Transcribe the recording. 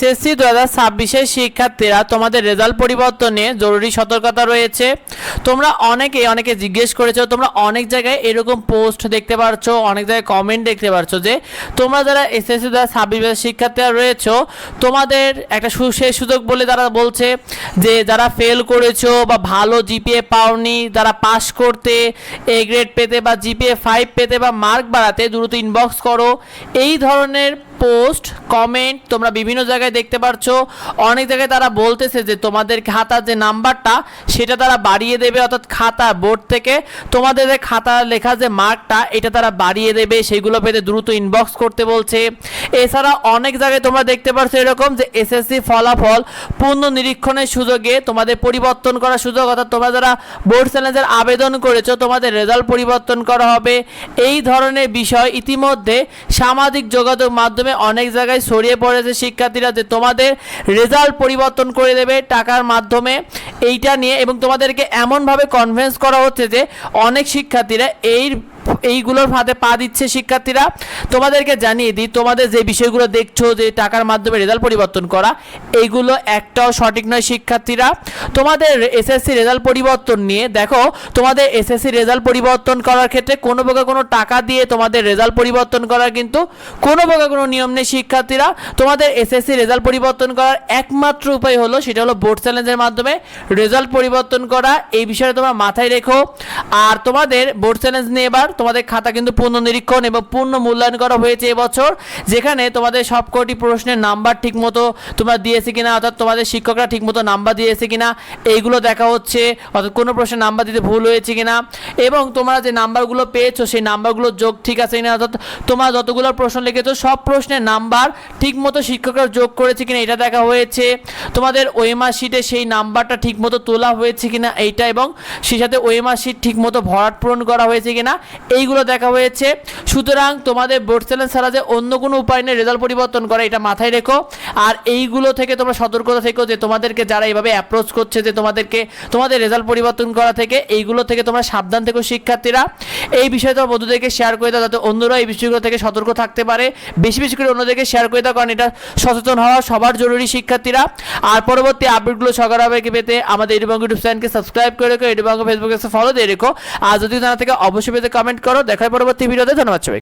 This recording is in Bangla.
এসএসসি 2026 শিক্ষার্থীরা তোমাদের রেজাল্ট পরিবর্তনে জরুরি সতর্কতা রয়েছে। তোমরা অনেকে জিজ্ঞেস করেছো, তোমরা অনেক জায়গায় এরকম পোস্ট দেখতে পারছো, অনেক জায়গায় কমেন্ট দেখতে পারছো যে তোমরা যারা এসএসসি 2026 শিক্ষার্থীরা রয়েছো তোমাদের একটা শেষ সুযোগ বলে তারা বলছে যে যারা ফেল করেছো বা ভালো জিপিএ পাওনি, যারা পাস করতে এ গ্রেড পেতে বা জিপিএ 5 পেতে বা মার্ক বাড়াতে দ্রুত ইনবক্স করো। এই ধরনের পোস্ট কমেন্ট তোমরা বিভিন্ন জায়গায় দেখতে পাচ্ছ। অনেক জায়গায় তারা বলতেছে যে তোমাদের খাতার যে নাম্বারটা সেটা তারা বাড়িয়ে দেবে, অর্থাৎ খাতা বোর্ড থেকে তোমাদের যে খাতা লেখা যে মার্কটা এটা তারা বাড়িয়ে দেবে, সেগুলো পেতে দ্রুত ইনবক্স করতে বলছে। এছাড়া অনেক জায়গায় তোমরা দেখতে পাচ্ছ এরকম যে এসএসসি ফলাফল পূর্ণ নিরীক্ষণের সুযোগে তোমাদের পরিবর্তন করার সুযোগ, অর্থাৎ তোমরা যারা বোর্ড চ্যালেঞ্জের আবেদন করেছো তোমাদের রেজাল্ট পরিবর্তন করা হবে। এই ধরনের বিষয় ইতিমধ্যে সামাজিক যোগাযোগ মাধ্যমে অনেক জায়গায় ছড়িয়ে পড়েছে শিক্ষার্থীরা যে তোমাদের রেজাল্ট পরিবর্তন করে দেবে টাকার মাধ্যমে এইটা নিয়ে, এবং তোমাদেরকে এমনভাবে কনভিন্স করা হচ্ছে যে অনেক শিক্ষার্থীরা এইগুলোর ফাঁদে পা দিচ্ছে। শিক্ষার্থীরা তোমাদেরকে জানিয়ে দিই, তোমাদের যে বিষয়গুলো দেখছো যে টাকার মাধ্যমে রেজাল্ট পরিবর্তন করা, এইগুলো একটাও সঠিক নয়। শিক্ষার্থীরা তোমাদের এসএসসি রেজাল্ট পরিবর্তন নিয়ে দেখো, তোমাদের এসএসসি রেজাল্ট পরিবর্তন করার ক্ষেত্রে কোনো প্রকার কোনো টাকা দিয়ে তোমাদের রেজাল্ট পরিবর্তন করার কিন্তু কোনো প্রকার কোনো নিয়ম নেই। শিক্ষার্থীরা তোমাদের এসএসসি রেজাল্ট পরিবর্তন করার একমাত্র উপায় হলো সেটা হলো বোর্ড চ্যালেঞ্জের মাধ্যমে রেজাল্ট পরিবর্তন করা। এই বিষয়ে তোমরা মাথায় রেখো। আর তোমাদের বোর্ড চ্যালেঞ্জ নিয়ে এবার তোমাদের খাতা কিন্তু পূর্ণ নিরীক্ষণ এবং পূর্ণ মূল্যায়ন করা হয়েছে এবছর, যেখানে তোমাদের সবকটি প্রশ্নের নাম্বার ঠিকমতো তোমরা দিয়েছে কিনা, অর্থাৎ তোমাদের শিক্ষকরা ঠিকমতো নাম্বার দিয়েছে কিনা এইগুলো দেখা হচ্ছে, অর্থাৎ কোনো প্রশ্নের নাম্বার দিতে ভুল হয়েছে কিনা, এবং তোমরা যে নাম্বারগুলো পেয়েছো সেই নাম্বারগুলো যোগ ঠিক আছে কিনা, অর্থাৎ তোমরা যতগুলো প্রশ্ন লিখেছো সব প্রশ্নের নাম্বার ঠিকমতো শিক্ষকরা যোগ করেছে কিনা এটা দেখা হয়েছে। তোমাদের ওএমআর শিটে সেই নাম্বারটা ঠিকমতো তোলা হয়েছে কিনা এইটা, এবং সেই সাথে ওএমআর শিট ঠিকমতো ভরাট পূরণ করা হয়েছে কিনা এইগুলো দেখা হয়েছে। সুতরাং তোমাদের বোর্ড চ্যালেঞ্জ ছাড়া যে অন্য কোনো উপায় নেই রেজাল্ট পরিবর্তন করা, এটা মাথায় রেখো। আর এইগুলো থেকে তোমরা সতর্কতা থেকো যে তোমাদেরকে যারা এইভাবে অ্যাপ্রোচ করছে যে তোমাদের রেজাল্ট পরিবর্তন করা থেকে, এইগুলো থেকে তোমরা সাবধান থেকো। শিক্ষার্থীরা এই বিষয়ে তোমরা বন্ধুদেরকে শেয়ার করে দাও যাতে অন্যরা এই বিষয়গুলো থেকে সতর্ক থাকতে পারে। বেশি বেশি করে অন্যদেরকে শেয়ার করে দাও, কারণ এটা সচেতন হওয়া সবার জরুরি। শিক্ষার্থীরা আর পরবর্তী আপডেটগুলো সবার আগে পেতে আমাদের এডুবঙ্গ ইউটিউব চ্যানেলকে সাবস্ক্রাইব করে রেখো, এডুবঙ্গ ফেসবুকে ফলো দিয়ে রেখো। আর যদি জানা থেকে অবশ্যই পেতে কমেন্ট করো। দেখা পরবর্তী ভিডিওতে। ধন্যবাদ সবাই।